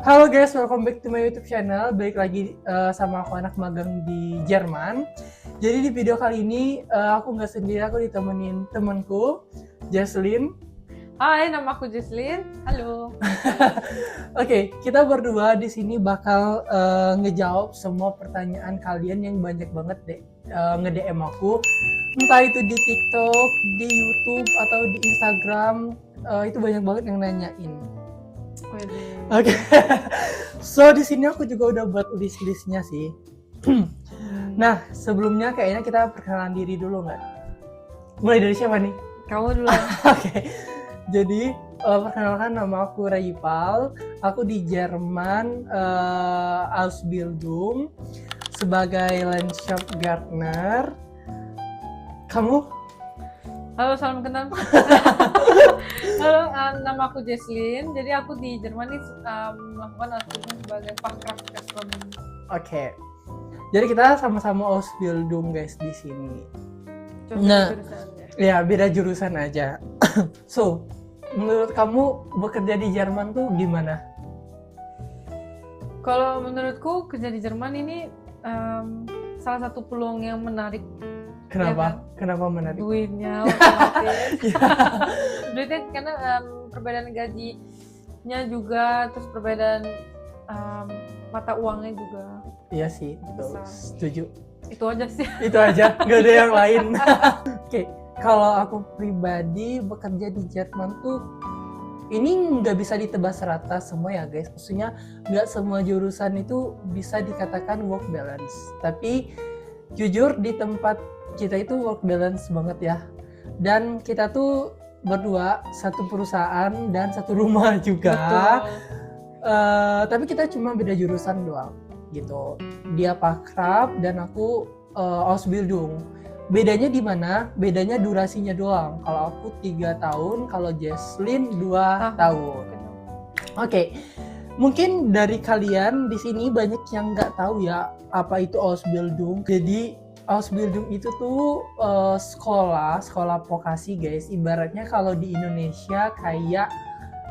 Halo guys, welcome back to my YouTube channel. Balik lagi sama aku anak magang di Jerman. Jadi di video kali ini aku nggak sendiri, aku ditemenin temanku, Jaslyn. Hai, nama aku Jaslyn. Halo. Oke, kita berdua di sini bakal ngejawab semua pertanyaan kalian yang banyak banget nge-DM aku. Entah itu di TikTok, di YouTube atau di Instagram, itu banyak banget yang nanyain. Oke. So di sini aku juga udah buat list-listnya sih. Nah, sebelumnya kayaknya kita perkenalan diri dulu nggak? Mulai dari siapa nih? Kamu dulu. Oke. Jadi perkenalkan, nama aku Raipal. Aku di Jerman, Ausbildung sebagai Landscape Gardener. Kamu? Halo, salam kenal. Halo, nama aku Jaslyn. Jadi aku di Jerman ini melakukan Ausbildung sebagai Fachkraft Gastronomi. Oke. Jadi kita sama-sama Ausbildung guys di sini. Nah, ya beda jurusan aja. So, menurut kamu bekerja di Jerman tuh gimana? Kalau menurutku kerja di Jerman ini salah satu peluang yang menarik. Kenapa? Ya kan? Kenapa menarik? Duitnya otomatis. Duitnya karena perbedaan gajinya juga, terus perbedaan mata uangnya juga. Iya sih, betul. Setuju. Itu aja sih. Itu aja, nggak ada yang lain. Oke, kalau aku pribadi bekerja di Jerman tuh ini nggak bisa ditebas rata semua ya guys. Maksudnya nggak semua jurusan itu bisa dikatakan work balance. Tapi jujur di tempat kita itu work balance banget ya. Dan kita tuh berdua satu perusahaan dan satu rumah juga. Tapi kita cuma beda jurusan doang gitu. Dia Fachkraft dan aku Ausbildung. Bedanya di mana? Bedanya durasinya doang. Kalau aku 3 tahun, kalau Jaslyn 2 tahun. Oke. Mungkin dari kalian di sini banyak yang nggak tahu ya apa itu Ausbildung. Jadi Ausbildung itu tuh sekolah vokasi guys. Ibaratnya kalau di Indonesia kayak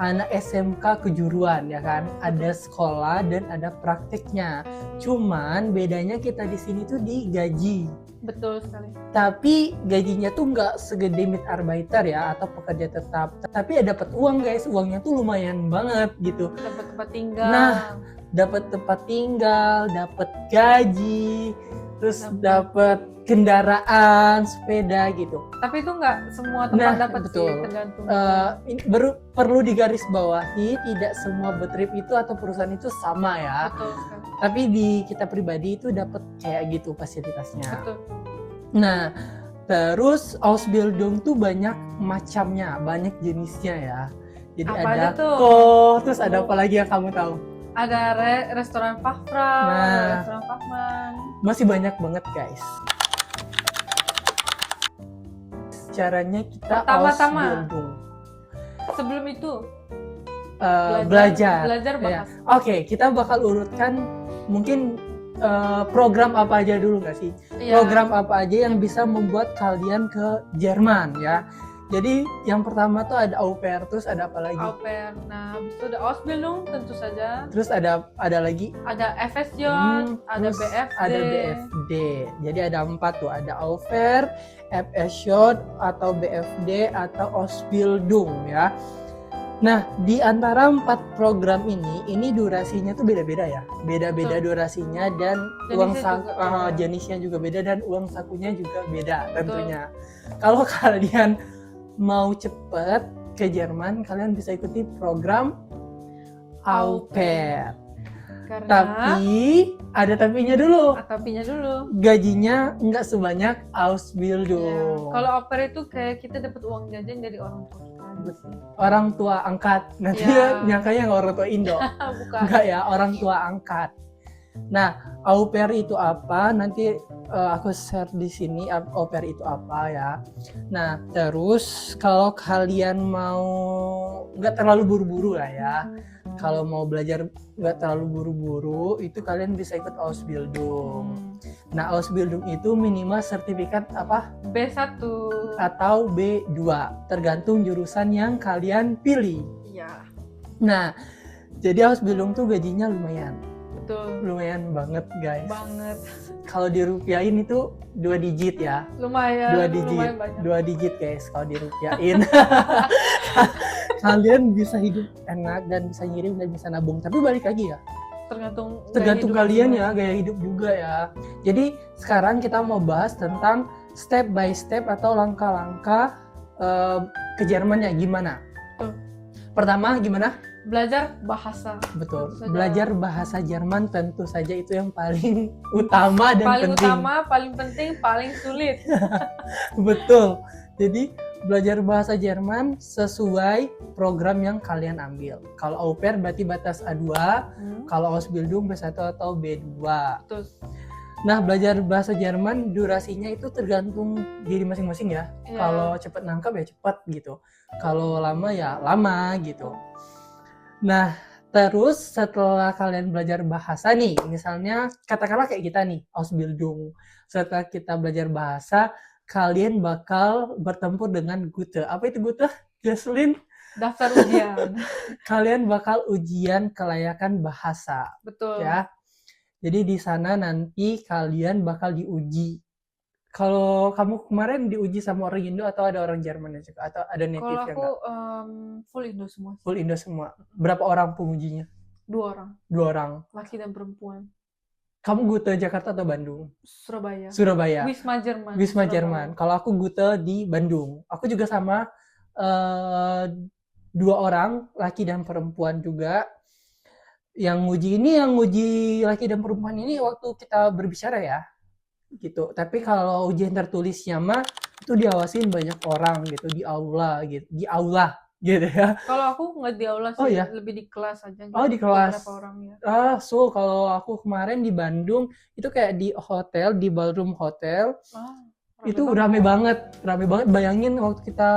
anak SMK kejuruan ya kan. Ada sekolah dan ada prakteknya. Cuman bedanya kita di sini tuh digaji. Betul sekali. Tapi gajinya tuh nggak segede Mitarbeiter ya atau pekerja tetap. Tapi ya dapat uang guys. Uangnya tuh lumayan banget gitu. Dapat tempat tinggal. Nah, dapat tempat tinggal, dapat gaji, terus dapat kendaraan, sepeda gitu. Tapi itu nggak semua tempat dapat sih, tergantung. Perlu digarisbawahi, tidak semua betrip itu atau perusahaan itu sama ya. Betul. Tapi di kita pribadi itu dapat kayak gitu fasilitasnya. Betul. Nah, terus Ausbildung tuh banyak macamnya, banyak jenisnya ya. Jadi apa ada terus ada apa lagi yang kamu tahu? Ada restoran Fachkraft, restoran Fachmann. Masih banyak banget guys. Caranya kita Ausbildung. Sebelum itu belajar bahas. Oke, kita bakal urutkan mungkin program apa aja dulu nggak sih? Program apa aja yang bisa membuat kalian ke Jerman ya. Jadi yang pertama tuh ada au pair, terus ada apa lagi? Au pair. Nah, habis itu ada Ausbildung tentu saja. Terus ada lagi? Ada FSJ, ada BFD. Ada BFD. Jadi ada 4 tuh, ada au pair, FSJ atau BFD atau Ausbildung ya. Nah, di antara 4 program ini durasinya tuh beda-beda ya. Beda-beda durasinya dan jenisnya juga beda dan uang sakunya juga beda tentunya. Kalau kalian mau cepet ke Jerman, kalian bisa ikuti program au pair. Tapi ada tapinya dulu. Gajinya nggak sebanyak Ausbildung. Kalau au pair itu kayak kita dapat uang jajan dari orang tua. Orang tua angkat. Nanti nyangkanya orang tua Indo. Bukan. Enggak ya, orang tua angkat. Nah, au pair itu apa? Nanti aku share di sini au pair itu apa ya. Nah, terus kalau kalian mau nggak terlalu buru-buru lah ya. Kalau mau belajar nggak terlalu buru-buru, itu kalian bisa ikut Ausbildung. Nah, Ausbildung itu minimal sertifikat apa? B1 atau B2, tergantung jurusan yang kalian pilih. Iya. Nah, Jadi Ausbildung tuh gajinya Betul. lumayan banget guys. Banget. Kalau dirupiahin itu 2 digit ya. Lumayan. 2 digit. Lumayan banyak. 2 digit guys kalau dirupiahin. Kalian bisa hidup enak dan bisa ngirim dan bisa nabung. Tapi balik lagi ya, Tergantung kalian ya, gaya hidup juga ya. Jadi sekarang kita mau bahas tentang step by step atau langkah-langkah ke Jermannya gimana. Betul. Pertama gimana? Belajar bahasa. Betul. Tentu saja. Belajar bahasa Jerman tentu saja itu yang paling utama dan Paling penting. utama, paling penting, paling sulit. Betul. Jadi belajar bahasa Jerman sesuai program yang kalian ambil. Kalau au pair berarti batas A2, kalau Ausbildung B1 atau B2. Betul. Nah, belajar bahasa Jerman durasinya itu tergantung diri masing-masing ya. Iya. Kalau cepat nangkap ya cepat gitu. Kalau lama ya lama gitu. Nah, terus setelah kalian belajar bahasa nih, misalnya katakanlah kayak kita nih, Ausbildung. Setelah kita belajar bahasa, kalian bakal bertempur dengan Gute. Apa itu Gute, Jesslyn? Daftar ujian. Kalian bakal ujian kelayakan bahasa. Betul. Ya. Jadi di sana nanti kalian bakal diuji. Kalau kamu kemarin diuji sama orang Indo atau ada orang Jerman juga atau ada Kalau native yang aku enggak? full Indo semua. Full Indo semua. Berapa orang pengujinya? 2 orang, 2 orang. laki dan perempuan. Kamu Gute Jakarta atau Bandung? Surabaya. Surabaya. Wisma Jerman. Wisma Surabaya. Jerman. Kalau aku Gute di Bandung. Aku juga sama 2 orang, laki dan perempuan juga. Yang nguji laki dan perempuan ini waktu kita berbicara ya, gitu. Tapi kalau ujian tertulisnya mah itu diawasin banyak orang gitu di aula gitu ya. Kalau aku nggak di aula sih, Oh, ya? lebih di kelas aja. Oh, di kelas. Beberapa orang ya. So kalau aku kemarin di Bandung itu kayak di hotel, di ballroom hotel. Itu rame banget. Bayangin waktu kita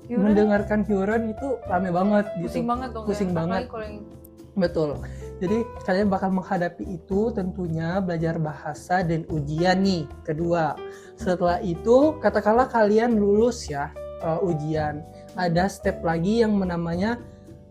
Huron? mendengarkan Huron itu rame banget gitu. Pusing banget dong. Pusing ya. banget. Apalagi kalau yang Betul. Jadi kalian bakal menghadapi itu tentunya belajar bahasa dan ujian nih kedua. Setelah itu katakanlah kalian lulus ya ujian. Ada step lagi yang namanya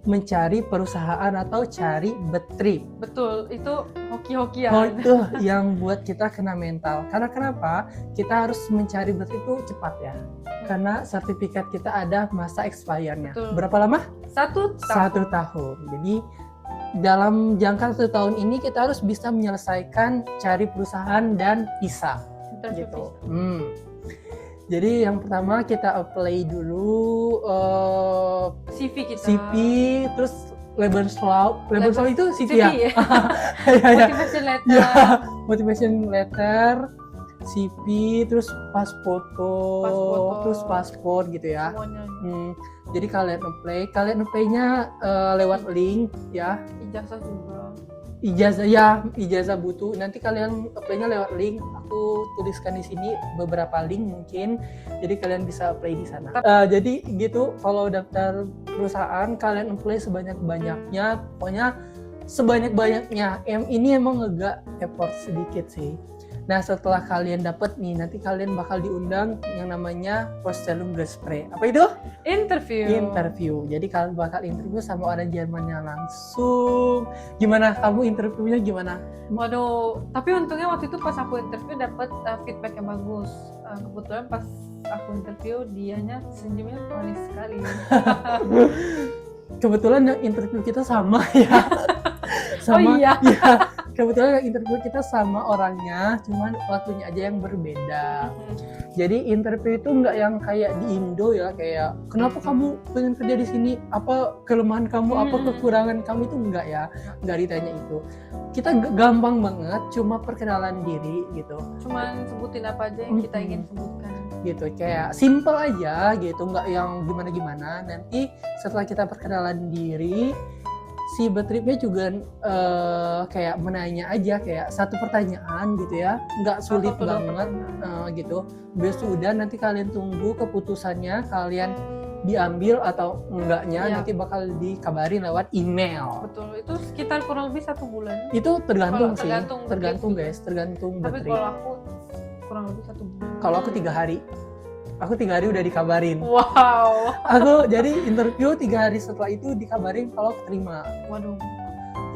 mencari perusahaan atau cari betrip. betul, itu hoki-hokian. Oh, itu yang buat kita kena mental. Karena kenapa? Kita harus mencari betrip itu cepat ya. Karena sertifikat kita ada masa expirednya. Betul. Berapa lama? 1 tahun. 1 tahun. Jadi dalam jangka 1 tahun ini kita harus bisa menyelesaikan cari perusahaan dan visa. Interview Gitu. visa. Jadi yang pertama kita apply dulu CV kita. CV, terus Lebenslauf itu CV ya? ya. Ya. Motivation letter. Ya, motivation letter, CV, terus pasporto, terus paspor gitu ya. Semuanya. Jadi kalian apply-nya lewat link ya. Ijazah juga. Ijazah butuh. Nanti kalian apply-nya lewat link. Aku tuliskan di sini beberapa link mungkin. Jadi kalian bisa apply di sana. Jadi gitu, kalau daftar perusahaan kalian apply sebanyak-banyaknya. Pokoknya sebanyak-banyaknya. Ini emang agak effort sedikit sih. Nah, setelah kalian dapat nih, nanti kalian bakal diundang yang namanya Vorstellungsgespräch. Apa itu? Interview. Jadi kalian bakal interview sama orang Jermannya langsung. Gimana? Kamu interviewnya gimana? Waduh, tapi untungnya waktu itu pas aku interview dapat feedback yang bagus. Kebetulan pas aku interview dianya senyumnya manis sekali. Kebetulan yang interview kita sama ya. Oh iya. Ya, kebetulan yang interview kita sama orangnya, cuman waktunya aja yang berbeda. Jadi interview itu nggak yang kayak di Indo ya, kayak kenapa kamu pengen kerja di sini, apa kelemahan kamu, apa kekurangan kamu, itu enggak ya, nggak ditanya itu. Kita gampang banget, cuma perkenalan diri gitu. Cuman sebutin apa aja yang kita ingin sebutkan. Gitu, kayak simple aja gitu, nggak yang gimana-gimana. Nanti setelah kita perkenalan diri, si betripnya juga kayak menanya aja, kayak 1 pertanyaan gitu ya, nggak sulit banget gitu. Besok udah nanti kalian tunggu keputusannya, kalian diambil atau enggaknya, nanti bakal dikabarin lewat email. Betul, itu sekitar kurang lebih 1 bulan. Itu tergantung sih, tergantung guys, tergantung tapi betrip. kalau aku kurang lebih 1 bulan. Kalau aku 3 hari. Aku 3 hari udah dikabarin. Wow. Aku jadi interview 3 hari setelah itu dikabarin kalau keterima. Waduh.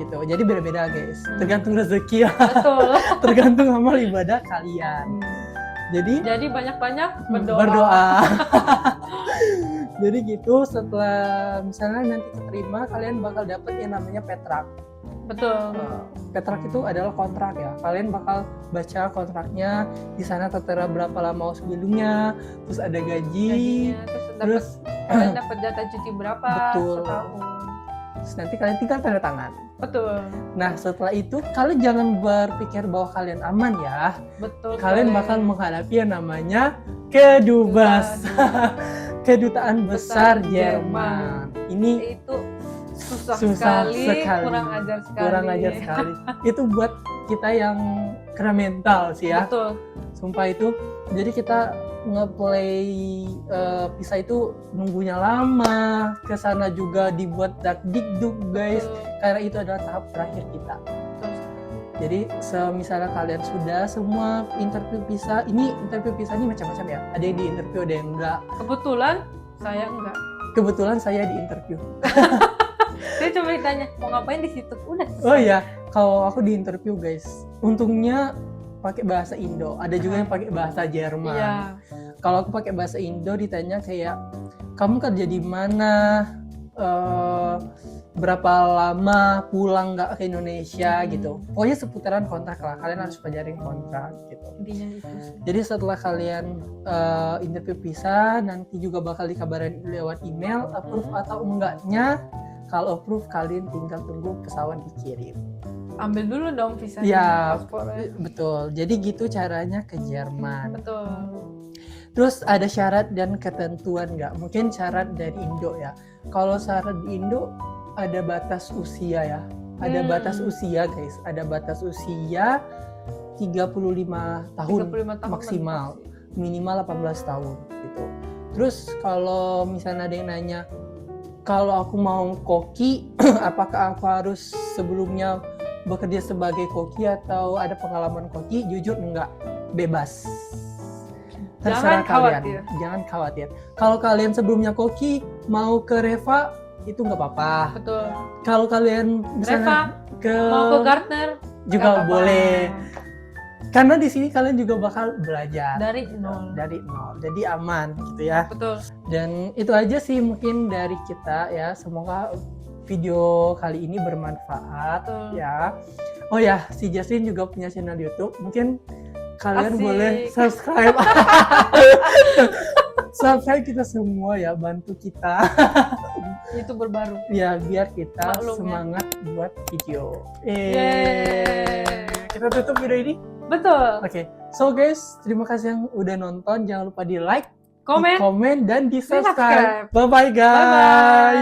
gitu. Jadi beda-beda guys, tergantung rezeki ya, Betul. tergantung amal ibadah kalian. Jadi banyak-banyak berdoa. berdoa. Jadi gitu, setelah misalnya nanti keterima, kalian bakal dapet yang namanya petrak. Betul. Petrak itu adalah kontrak ya. Kalian bakal baca kontraknya, di sana tertera berapa lama sebelumnya, terus ada gaji, Gajinya, terus kalian dapat jatah cuti berapa Betul. setahun. terus nanti kalian tinggal tanda tangan. Betul. Nah setelah itu kalian jangan berpikir bahwa kalian aman ya. Betul. Kalian sekali. bakal menghadapi yang namanya kedubes, Kedutaan Besar Jerman. Ini Itu susah sekali, kurang ajar sekali. kurang ajar sekali. Itu buat kita yang kena mental sih ya. Betul. Sumpah itu. Jadi kita nge-play visa itu nunggunya lama. Kesana juga dibuat dakdikduk guys. Betul. Karena itu adalah tahap terakhir kita. Terus, Jadi misalnya kalian sudah semua interview visa, ini interview visa ini macam-macam ya. Ada yang di interview, ada yang enggak. kebetulan saya enggak. Kebetulan saya di interview. Saya coba ditanya mau ngapain di situ. Udah. Oh iya, kalau aku di interview guys, untungnya pakai bahasa Indo. Ada juga yang pakai bahasa Jerman. Iya. Kalau aku pakai bahasa Indo ditanya kayak, kamu kerja di mana? Berapa lama pulang nggak ke Indonesia gitu. Pokoknya seputaran kontrak lah. Kalian harus pelajarin kontrak gitu. Intinya itu sih. Jadi setelah kalian interview visa, nanti juga bakal dikabarin lewat email approve atau enggaknya. Kalau approve, kalian tinggal tunggu pesawat dikirim. Ambil dulu dong visanya, Ya, paspornya. betul. Jadi gitu caranya ke Jerman. Betul. Terus ada syarat dan ketentuan nggak? Mungkin syarat dari Indo ya. Kalau syarat di Indo ada batas usia ya. Ada batas usia guys. Ada batas usia 35 tahun 35 tahun maksimal. masih. Minimal 18 tahun gitu. Terus kalau misalnya ada yang nanya, kalau aku mau koki, apakah aku harus sebelumnya bekerja sebagai koki atau ada pengalaman koki? Jujur enggak, bebas. Terserah Jangan kalian. khawatir. Jangan khawatir. Kalau kalian sebelumnya koki, mau ke Reva, itu nggak apa-apa. Betul. Kalau kalian Reva misalnya mau ke Gartner juga nggak apa-apa. boleh. Karena di sini kalian juga bakal belajar Dari nol. dari nol. Jadi aman gitu ya. Betul. Dan itu aja sih mungkin dari kita ya. Semoga video kali ini bermanfaat. Betul. Ya. Oh ya, si Jasmine juga punya channel YouTube. Mungkin kalian Asik. boleh subscribe. Subscribe kita semua ya, bantu kita. Itu berbaru. Ya, biar kita Maklum ya. semangat buat video. Yeay. Kita tutup video ini. Betul. Oke. So guys, terima kasih yang udah nonton. Jangan lupa di like, Komen. di komen dan di subscribe. subscribe. Bye bye guys. Bye-bye.